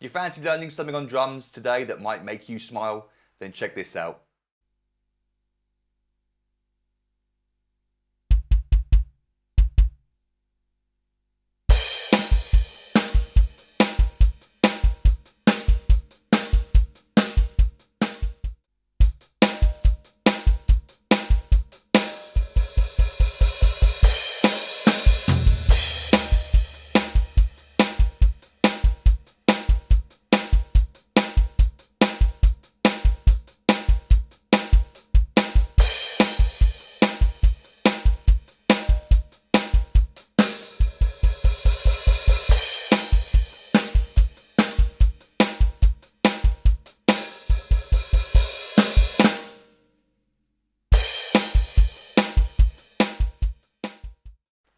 You fancy learning something on drums today that might make you smile? Then check this out.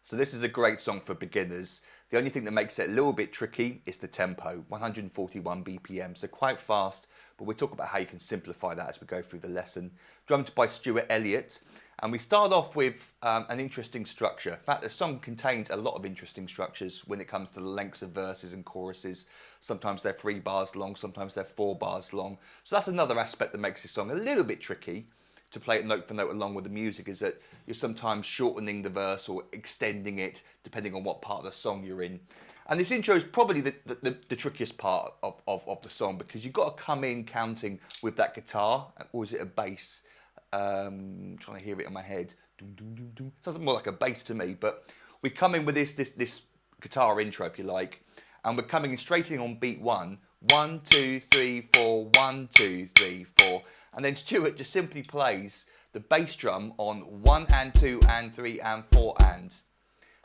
So this is a great song for beginners. The only thing that makes it a little bit tricky is the tempo, 141 BPM, so quite fast, but we'll talk about how you can simplify that as we go through the lesson. Drummed by Stuart Elliot, and we start off with an interesting structure. In fact, the song contains a lot of interesting structures when it comes to the lengths of verses and choruses. Sometimes they're 3 bars long, sometimes they're 4 bars long. So that's another aspect that makes this song a little bit tricky to play it note for note along with the music, is that you're sometimes shortening the verse or extending it depending on what part of the song you're in. And this intro is probably the trickiest part of the song, because you've got to come in counting with that guitar, or is it a bass? Trying to hear it in my head. Doom, doom, doom, doom. Sounds more like a bass to me, but we come in with this guitar intro, if you like, and we're coming in straight in on beat 1. 1, 2, 3, 4, 1, 2, 3, 4. And then Stuart just simply plays the bass drum on 1 and 2 and 3 and 4 and.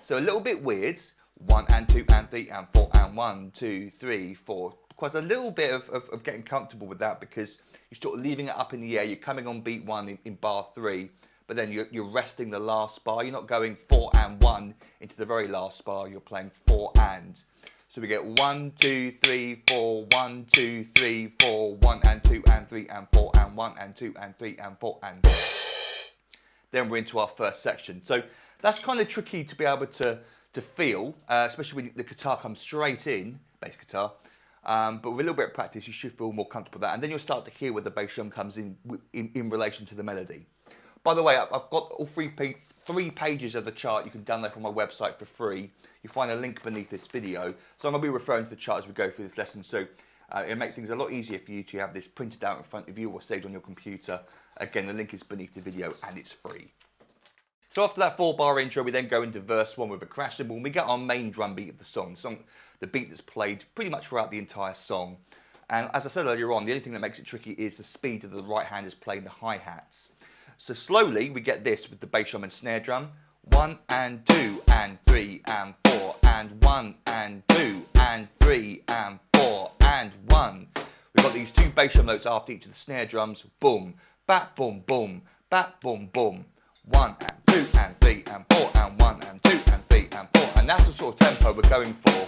So a little bit weird. 1 and 2 and 3 and 4 and 1, 2, 3, 4. Quite a little bit of getting comfortable with that, because you're sort of leaving it up in the air. You're coming on beat 1 in bar 3, but then you're resting the last bar. You're not going 4 and 1 into the very last bar. You're playing 4 and. So we get 1, 2, 3, 4, 1, 2, 3, 4, 1 and 2 and 3 and 4 and 1 and 2 and 3 and 4 and. Then we're into our first section. So that's kind of tricky to be able to feel, especially when the guitar comes straight in, bass guitar. But with a little bit of practice, you should feel more comfortable with that. And then you'll start to hear where the bass drum comes in relation to the melody. By the way, I've got all three pages of the chart you can download from my website for free. You'll find a link beneath this video. So I'm going to be referring to the chart as we go through this lesson. So it'll make things a lot easier for you to have this printed out in front of you or saved on your computer. Again, the link is beneath the video and it's free. So after that 4-bar intro, we then go into verse 1 with a crash cymbal, and we get our main drum beat of the song. The beat that's played pretty much throughout the entire song. And as I said earlier on, the only thing that makes it tricky is the speed that the right hand is playing the hi-hats. So slowly we get this with the bass drum and snare drum. 1 and 2 and 3 and 4 and 1 and 2 and 3 and 4 and 1. We've got these 2 bass drum notes after each of the snare drums. Boom, bat, boom, boom, bat, boom, boom. 1 and 2 and 3 and 4 and 1 and 2 and 3 and 4. And that's the sort of tempo we're going for.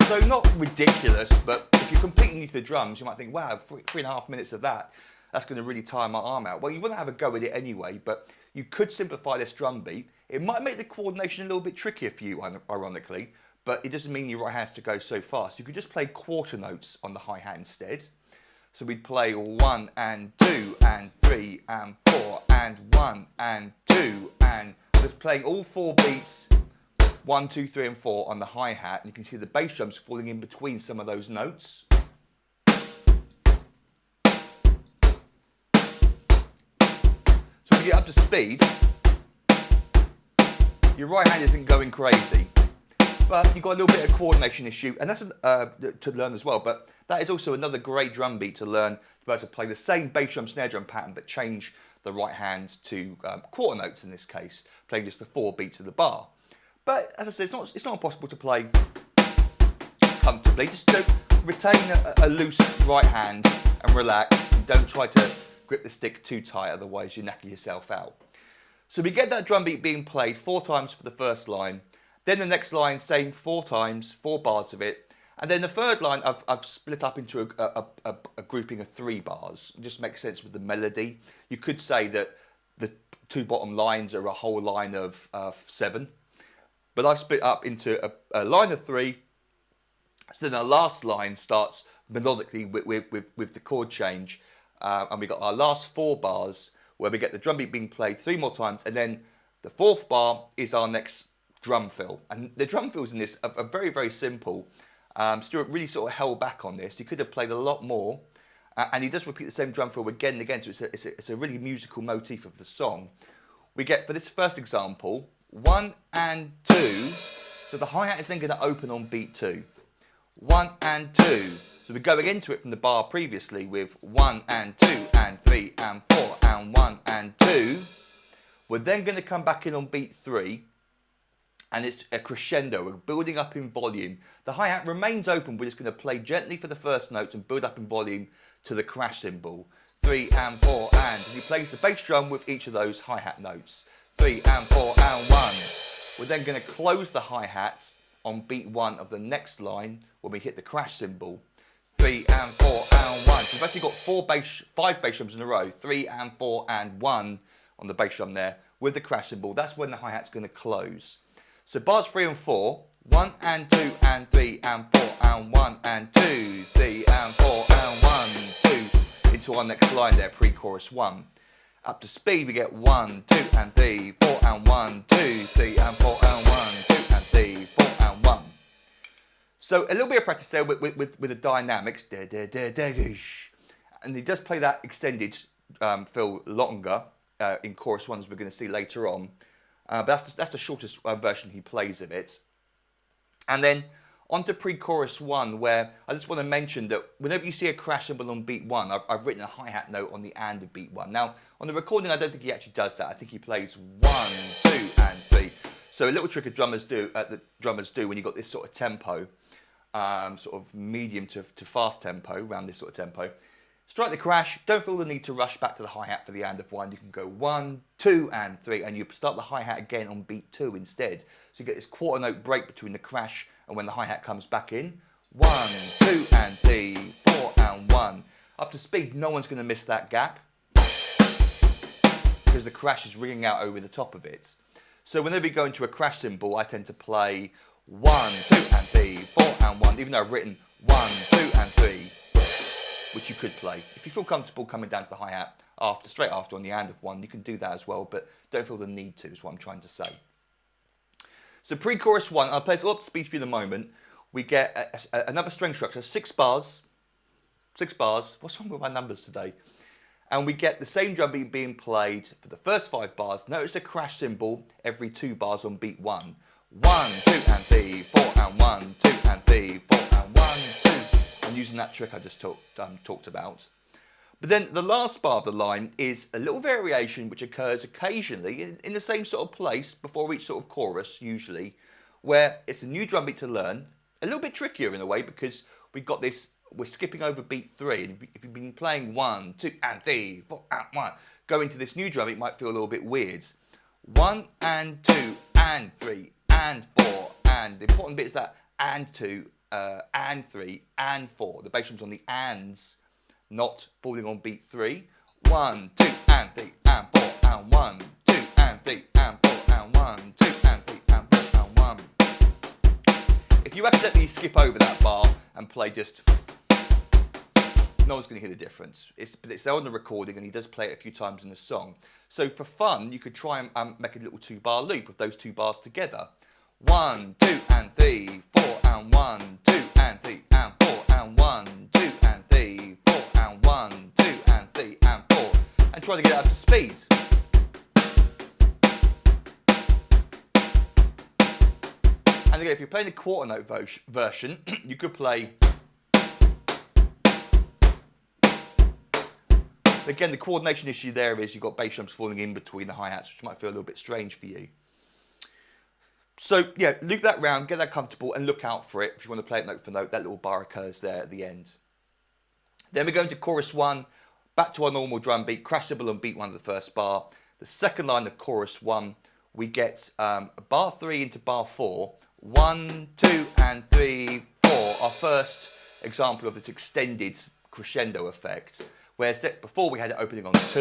So not ridiculous, but if you're completely new to the drums, you might think, wow, 3.5 minutes of that. That's going to really tire my arm out. Well, you wouldn't have a go at it anyway, but you could simplify this drum beat. It might make the coordination a little bit trickier for you, ironically, but it doesn't mean your right hand has to go so fast. You could just play quarter notes on the hi-hat instead. So we'd play 1 and 2 and 3 and 4 and 1 and 2 and just playing all 4 beats, 1, 2, 3 and 4 on the hi-hat, and you can see the bass drums falling in between some of those notes. So when you get up to speed, your right hand isn't going crazy, but you've got a little bit of coordination issue, and that's to learn as well. But that is also another great drum beat to learn, to be able to play the same bass drum, snare drum pattern, but change the right hand to quarter notes in this case, playing just the 4 beats of the bar. But as I said, it's not impossible to play comfortably. Just retain a loose right hand and relax, and don't try to grip the stick too tight, otherwise you knacker yourself out. So we get that drum beat being played 4 times for the first line, then the next line same 4 times, 4 bars of it, and then the third line I've split up into a grouping of 3 bars. It just makes sense with the melody. You could say that the 2 bottom lines are a whole line of 7, but I've split up into a line of 3 So then our last line starts melodically with the chord change, and we got our last 4 bars where we get the drum beat being played 3 more times, and then the 4th bar is our next drum fill. And the drum fills in this are very, very simple. Stuart really sort of held back on this. He could have played a lot more, and he does repeat the same drum fill again and again, so it's a really musical motif of the song. We get, for this first example, 1 and 2, so the hi-hat is then going to open on beat 2. 1 and 2, so we're going into it from the bar previously with 1 and 2 and 3 and 4 and 1 and 2. We're then going to come back in on beat 3, and it's a crescendo. We're building up in volume. The hi-hat remains open. We're just going to play gently for the first notes and build up in volume to the crash cymbal. 3 and 4 and he plays the bass drum with each of those hi-hat notes. 3 and 4 and 1. We're then going to close the hi-hat on beat 1 of the next line when we hit the crash cymbal. 3 and 4 and 1. So we've actually got 5 bass drums in a row. 3 and 4 and 1 on the bass drum there with the crash cymbal. That's when the hi-hat's going to close. So bars 3 and 4, 1 and 2 and 3 and 4 and 1 and 2, 3 and 4 and 1, 2, into our next line there, pre-chorus 1. Up to speed we get 1, 2 and 3, 4 and 1, 2, 3 and 4 and 1, 2 and 3, 4 and 1. So a little bit of practice there with the dynamics, and he does play that extended fill longer in chorus 1 as we're going to see later on. But that's the shortest version he plays of it. And then on to pre-chorus 1, where I just want to mention that whenever you see a crash cymbal on beat 1, I've written a hi-hat note on the and of beat 1. Now, on the recording, I don't think he actually does that. I think he plays 1, 2, and 3. So a little trick that drummers do when you've got this sort of tempo, sort of medium to fast tempo, around this sort of tempo. Strike the crash, don't feel the need to rush back to the hi-hat for the and of 1. You can go 1, 2 and 3 and you start the hi-hat again on beat 2 instead. So you get this quarter note break between the crash and when the hi-hat comes back in. 1, 2 and 3, 4 and 1. Up to speed, no one's going to miss that gap because the crash is ringing out over the top of it. So whenever you go into a crash cymbal, I tend to play 1, 2 and 3, 4 and 1, even though I've written 1, 2 and 3. Which you could play. If you feel comfortable coming down to the hi-hat straight after on the and of 1, you can do that as well, but don't feel the need to, is what I'm trying to say. So pre-chorus 1, I'll play this all up to speed for you in a moment. We get another string structure, 6 bars. 6 bars. What's wrong with my numbers today? And we get the same drum beat being played for the first 5 bars. Notice a crash cymbal every 2 bars on beat 1. 1, 2 and 3, 4 and 1, 2 and 3, 4 and 1, 2. And using that trick I just talked about. But then the last bar of the line is a little variation which occurs occasionally in the same sort of place before each sort of chorus, usually, where it's a new drum beat to learn. A little bit trickier in a way because we've got this, we're skipping over beat 3. And if you've been playing 1, 2 and 3, 4 and 1, going to this new drum, it might feel a little bit weird. 1 and 2 and 3 and 4 and the important bit is that and 2 and 3 and 4. The bass drum's on the ands, not falling on beat 3. 1, 2 and 3 and 4 and 1, 2 and 3 and 4 and 1, 2 and 3 and 4 and 1. If you accidentally skip over that bar and play just, no one's going to hear the difference. But it's there on the recording and he does play it a few times in the song. So for fun, you could try and make a little 2-bar loop with those 2 bars together. 1, 2 and 3, 4 and 1, 2 and 3 and 4 and 1, 2 and 3, 4 and 1, 2 and 3 and 4, and try to get it up to speed. And again, if you're playing the quarter note version, you could play. Again, the coordination issue there is you've got bass drums falling in between the hi-hats, which might feel a little bit strange for you. So yeah, loop that round, get that comfortable and look out for it. If you want to play it note for note, that little bar occurs there at the end. Then we go into chorus 1, back to our normal drum beat, crash cymbal on beat 1 of the first bar. The second line of chorus 1, we get bar 3 into bar 4. 1, 2 and 3, 4. Our first example of this extended crescendo effect. Whereas before we had it opening on 2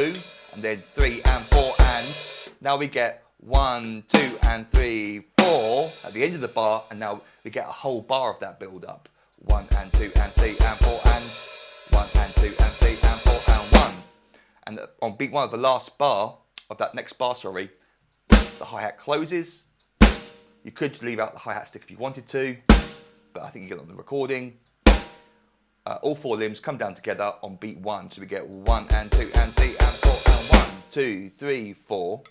and then 3 and 4 and now we get 1, 2 and 3, 4 at the end of the bar, and now we get a whole bar of that build up. 1 and 2 and 3 and 4 and 1 and 2 and 3 and 4 and 1. And on beat 1 of the last bar, of that next bar, sorry, the hi-hat closes. You could leave out the hi-hat stick if you wanted to, but I think you get it on the recording. All 4 limbs come down together on beat 1, so we get 1 and 2 and 3 and 4 and 1, 2, 3, 4.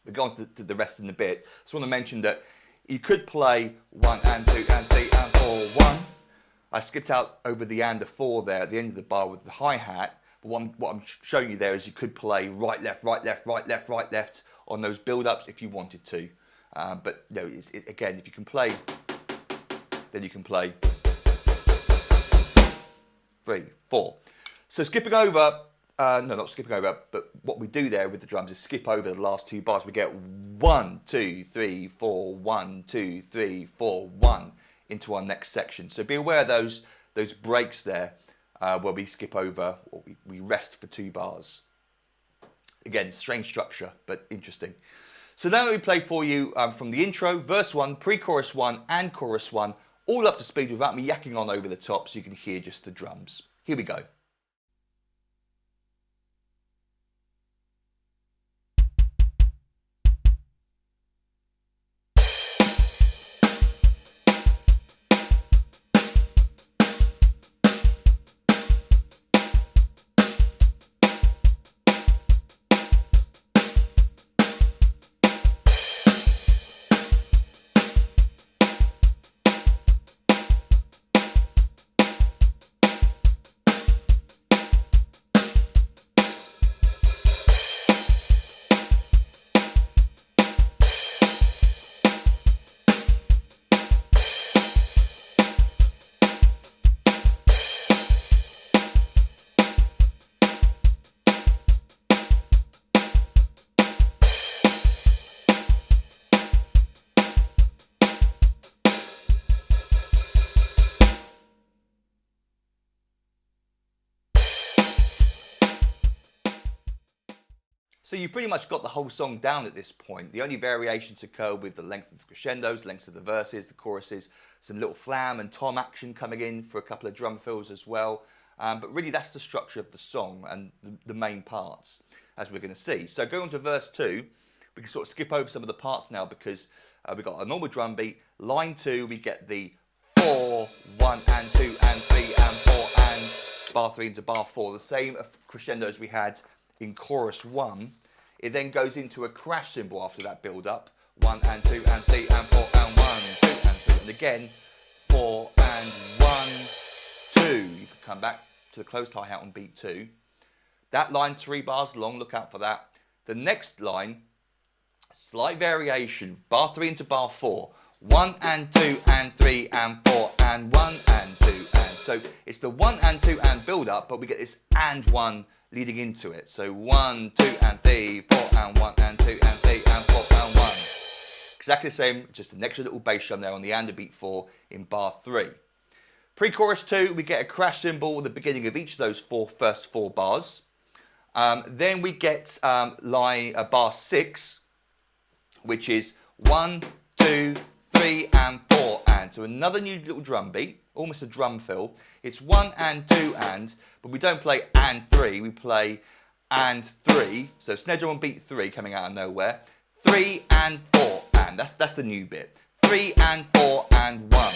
We'll go on to the rest in a bit. Just want to mention that you could play 1 and 2 and 3 and 4, 1. I skipped out over the and the 4 there at the end of the bar with the hi-hat, but what I'm showing you there is you could play right, left, right, left, right, left, right, left on those build-ups if you wanted to. But you know, again, if you can play, then you can play 3, 4. So skipping over, no, not skipping over, but what we do there with the drums is skip over the last 2 bars. We get 1, 2, 3, 4, 1, 2, 3, 4, 1 into our next section. So be aware of those breaks there where we skip over, or we rest for 2 bars. Again, strange structure, but interesting. So now we play for you from the intro, verse 1, pre-chorus 1 and chorus 1, all up to speed without me yakking on over the top so you can hear just the drums. Here we go. So you've pretty much got the whole song down at this point. The only variations occur with the length of the crescendos, lengths of the verses, the choruses, some little flam and tom action coming in for a couple of drum fills as well. But really that's the structure of the song and the main parts, as we're going to see. So going on to verse 2, we can sort of skip over some of the parts now because we've got a normal drum beat. Line 2, we get the 4, 1 and 2 and 3 and 4 and bar 3 into bar 4. The same crescendos we had in chorus 1. It then goes into a crash cymbal after that build up. 1 and 2 and 3 and 4 and 1, 2 and 3. And again, 4 and 1, 2. You could come back to the closed hi-hat on beat 2. That line 3 bars long, look out for that. The next line, slight variation, bar 3 into bar 4. 1 and 2 and 3 and 4 and 1 and 2 and. So it's the 1 and 2 and build up, but we get this and 1 leading into it. So 1, 2 and 3, 4 and 1 and 2 and 3 and 4 and 1. Exactly the same, just an extra little bass drum there on the and beat 4 in bar 3. Pre-chorus 2, we get a crash cymbal at the beginning of each of those first 4 bars. Then we get bar 6, which is 1, 2, 3 and 4 and. So another new little drum beat, almost a drum fill. It's 1 and 2 and, but we don't play and 3, we play and 3. So snare drum on beat 3 coming out of nowhere. 3 and 4 and, that's the new bit. 3 and 4 and 1.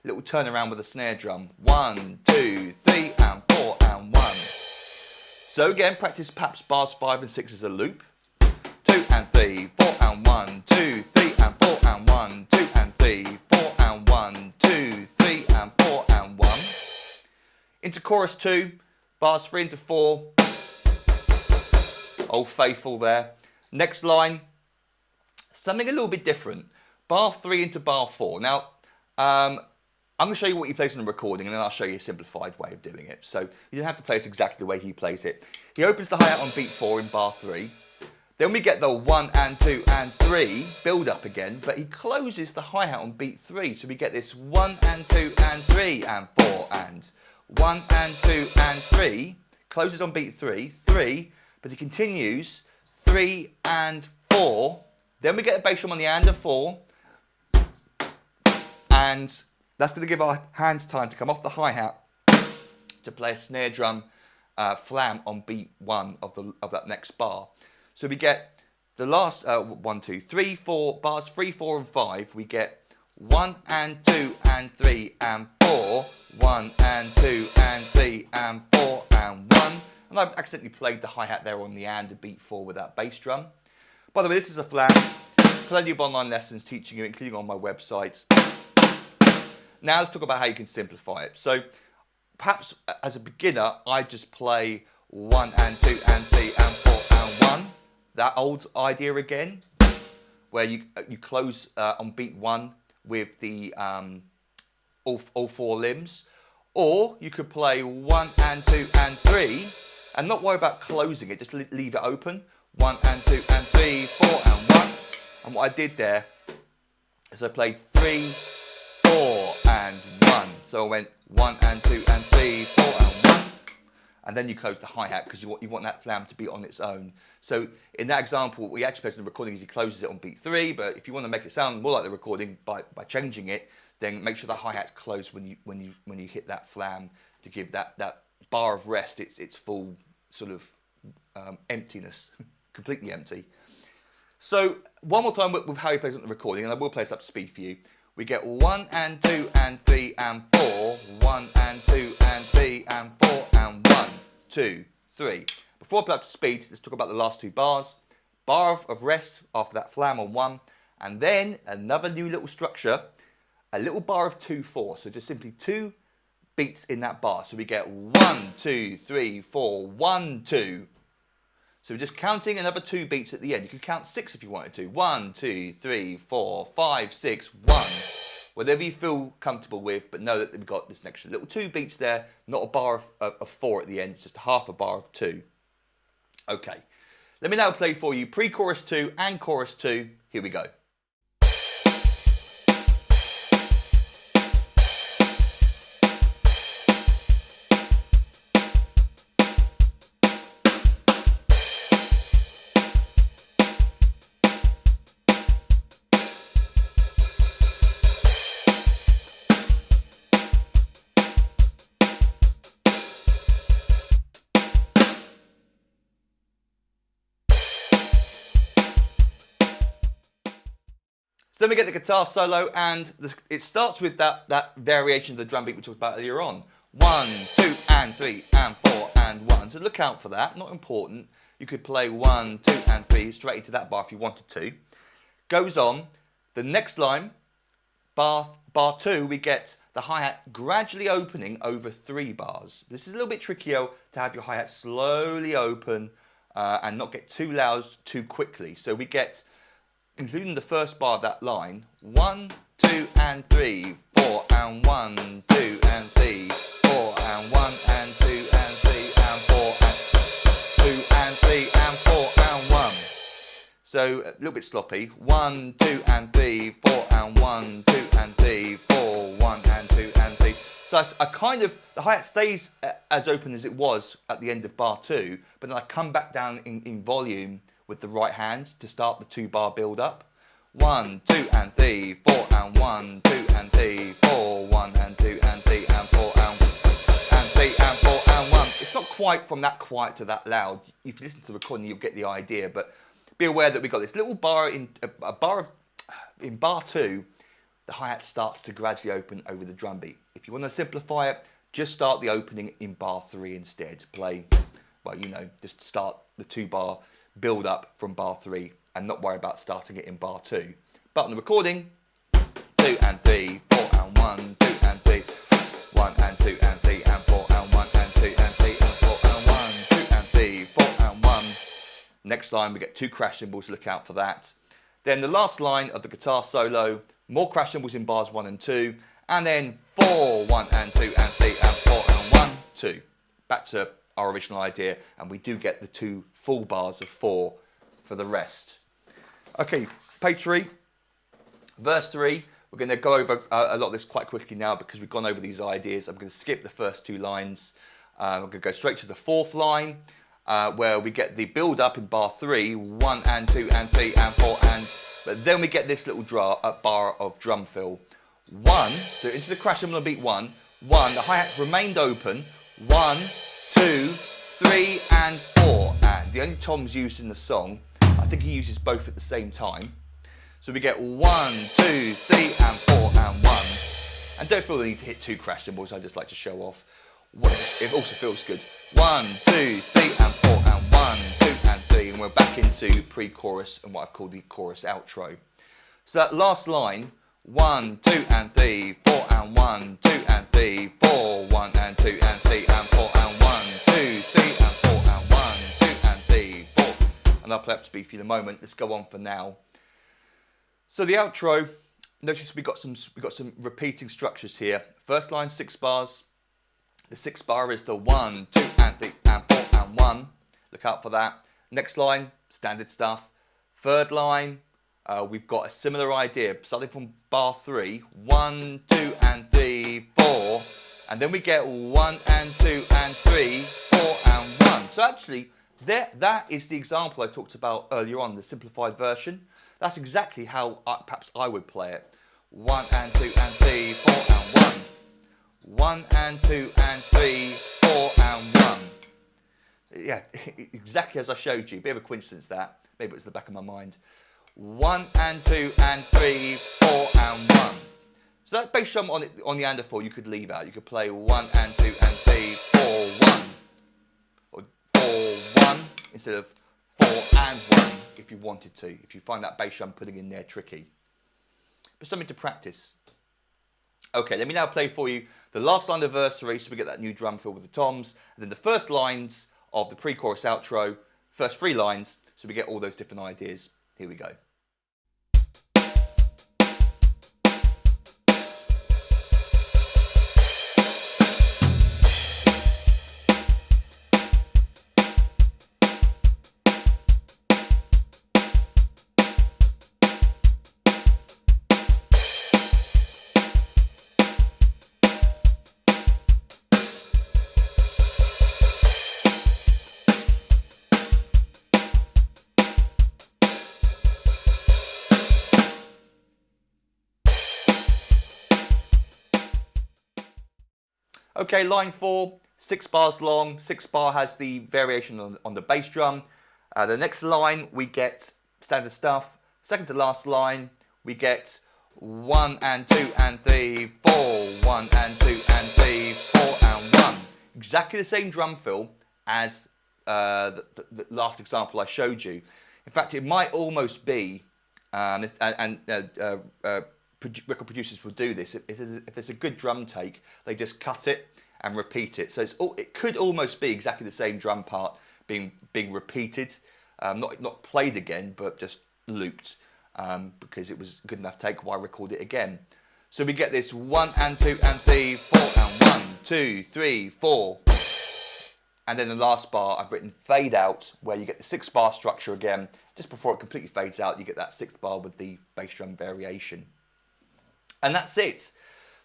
Little turnaround with the snare drum. 1, 2, 3 and 4 and 1. So again, practice perhaps bars 5 and 6 as a loop. 2 and 3, 4 and 1, 2, 3 and 4 and 1, 2 and 3, 4 and 1, 2, 3 and 4 and 1. Into chorus 2, bars 3 into 4. Old Faithful there. Next line, something a little bit different. Bar 3 into bar 4. Now, I'm going to show you what he plays on the recording and then I'll show you a simplified way of doing it. So you don't have to play it exactly the way he plays it. He opens the hi-hat on beat 4 in bar 3. Then we get the 1 and 2 and 3 build up again, but he closes the hi-hat on beat 3. So we get this 1 and 2 and 3 and 4 and 1 and 2 and 3, closes on beat 3, 3, but he continues 3 and 4. Then we get a bass drum on the and of 4 and That's going to give our hands time to come off the hi-hat to play a snare drum flam on beat 1 of that next bar. So we get the last 1, 2, 3, 4 bars, 3, 4 and 5. We get 1 and 2 and 3 and 4, 1 and 2 and 3 and 4 and 1. And I've accidentally played the hi-hat there on the and of beat 4 with that bass drum. By the way, this is a flam. Plenty of online lessons teaching you, including on my website. Now let's talk about how you can simplify it. So perhaps as a beginner, I just play 1 and 2 and 3 and 4 and 1. That old idea again, where you close on beat 1 with the all 4 limbs. Or you could play 1 and 2 and 3 and not worry about closing it, just leave it open. 1 and 2 and 3, 4 and 1. And what I did there is I played 3, 4 and 1. So I went 1 and 2 and 3, 4 and 1. And then you close the hi-hat because you want that flam to be on its own. So in that example, what we actually played in the recording is he closes it on beat 3. But if you want to make it sound more like the recording by changing it, then make sure the hi-hat's closed when you hit that flam to give that bar of rest its full sort of emptiness, completely empty. So one more time with how he plays on the recording, and I will play this up to speed for you. We get 1 and 2 and 3 and 4, 1 and 2 and 3 and 4 and 1, 2, 3. Before I play up to speed, let's talk about the last 2 bars. Bar of rest after that flam on 1, and then another new little structure, a little bar of 2, 4. So just simply 2 beats in that bar. So we get 1, 2, 3, 4, 1, 2. So we're just counting another 2 beats at the end. You could count 6 if you wanted to. 1, 2, 3, 4, 5, 6, 1. Whatever you feel comfortable with, but know that we've got this extra little 2 beats there, not a bar of 4 at the end, it's just half a bar of 2. Okay, let me now play for you pre-chorus 2 and chorus 2. Here we go. So then we get the guitar solo, and it starts with that variation of the drum beat we talked about earlier on. 1, 2 and 3 and 4 and 1. So look out for that, not important. You could play 1, 2 and 3 straight into that bar if you wanted to. Goes on, the next line, bar 2, we get the hi-hat gradually opening over 3 bars. This is a little bit trickier to have your hi-hat slowly open and not get too loud too quickly. So we get, including the first bar of that line, 1, 2 and 3, 4 and 1, 2 and 3, 4 and 1 and 2 and 3 and 4 and 2 and 3 and 4 and 1. So a little bit sloppy. 1, 2 and 3, 4 and 1, 2 and 3, 4, 1 and 2 and 3. So I kind of, the hi-hat stays as open as it was at the end of bar 2, but then I come back down in volume with the right hand to start the 2-bar build up. 1, 2 and 3, 4 and 1, 2 and 3, 4, 1 and 2 and 3 and 4 and 3 and 4 and 1. It's not quite from that quiet to that loud. If you listen to the recording, you'll get the idea. But be aware that we've got this little bar in bar 2. The hi-hat starts to gradually open over the drum beat. If you want to simplify it, just start the opening in bar 3 instead. Play, well, you know, just start the 2-bar build up from bar 3 and not worry about starting it in bar 2. But on the recording, 2 and 3, 4 and 1, 2 and 3, 1 and 2 and 3 and 4 and 1 and 2 and 3 and 4 and 1, 2 and 3, 4 and 1. Next line we get 2 crash cymbals, look out for that. Then the last line of the guitar solo, more crash cymbals in bars 1 and 2, and then 4, 1 and 2 and 3 and 4 and 1, 2. Back to our original idea, and we do get the 2 full bars of 4 for the rest. Okay, page 3, verse 3. We're going to go over a lot of this quite quickly now because we've gone over these ideas. I'm going to skip the first 2 lines. We're going to go straight to the 4th line, where we get the build up in bar 3, 1 and 2 and 3 and 4 and, but then we get this little bar of drum fill. 1, so into the crash cymbal on beat 1, 1, the hi-hat remained open, 1, 2, 3 and 4, and the only toms used in the song, I think he uses both at the same time. So we get 1, 2, 3 and 4 and 1. And don't feel the need to hit 2 crash cymbals, I just like to show off. It also feels good. 1, 2, 3 and 4 and 1, 2 and 3, and we're back into pre-chorus and what I've called the chorus outro. So that last line, 1, 2 and 3, 4 and 1, 2 and 3, 4, 1 and 2 and 3 and 4 and 1, 2, 3 and 4 and 1, 2 and 3, 4. And I'll play up speed for you in a moment. Let's go on for now. So the outro, notice we got some repeating structures here. First line 6 bars. The 6th bar is the 1, 2 and 3 and 4 and 1. Look out for that. Next line, standard stuff. Third line, we've got a similar idea, starting from bar 3, 1, 2 and 3, 4, and then we get 1 and 2 and 3, 4 and 1. So actually, that is the example I talked about earlier on, the simplified version. That's exactly how perhaps I would play it. 1 and 2 and 3, 4 and 1. 1 and 2 and 3, 4 and 1. Yeah, exactly as I showed you. Bit of a coincidence that. Maybe it was the back of my mind. 1 and 2 and 3, 4 and 1. So that bass drum on the and 4 you could leave out. You could play 1 and 2 and 3, 4, 1. Or 4, 1 instead of 4 and 1 if you wanted to. If you find that bass drum putting in there tricky. But something to practice. Okay, let me now play for you the last line of the verse, so we get that new drum fill with the toms, and then the first lines of the pre-chorus outro, first 3 lines, so we get all those different ideas. Here we go. Okay, line 4, 6 bars long. 6 bar has the variation on the bass drum. The next line, we get standard stuff. Second to last line, we get 1 and 2 and 3, 4, 1 and 2 and 3, 4 and 1. Exactly the same drum fill as the last example I showed you. In fact, it might almost be, record producers will do this. If there's a good drum take, they just cut it and repeat it. So it could almost be exactly the same drum part being repeated, not played again, but just looped because it was a good enough take. Why record it again? So we get this 1 and 2 and 3, 4 and 1, 2, 3, 4. And then the last bar I've written fade out, where you get the 6 bar structure again. Just before it completely fades out, you get that 6th bar with the bass drum variation. And that's it.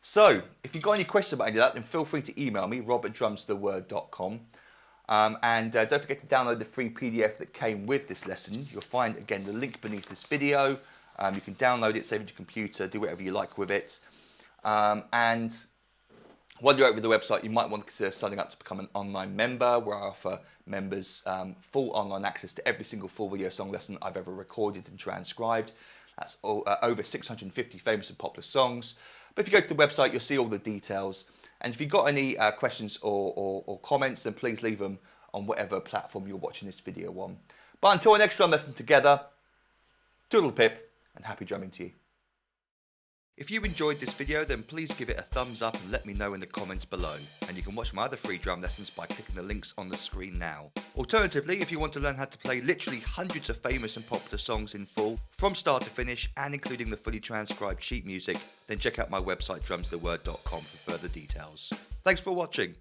So, if you've got any questions about any of that, then feel free to email me, rob@drumstheword.com. And don't forget to download the free PDF that came with this lesson. You'll find, again, the link beneath this video. You can download it, save it to your computer, do whatever you like with it. And while you're over the website, you might want to consider signing up to become an online member, where I offer members full online access to every single full video song lesson I've ever recorded and transcribed. That's over 650 famous and popular songs. But if you go to the website, you'll see all the details. And if you've got any questions or comments, then please leave them on whatever platform you're watching this video on. But until our next drum lesson together, toodle pip and happy drumming to you. If you enjoyed this video, then please give it a thumbs up and let me know in the comments below. And you can watch my other free drum lessons by clicking the links on the screen now. Alternatively, if you want to learn how to play literally hundreds of famous and popular songs in full, from start to finish, and including the fully transcribed sheet music, then check out my website drumstheword.com for further details. Thanks for watching.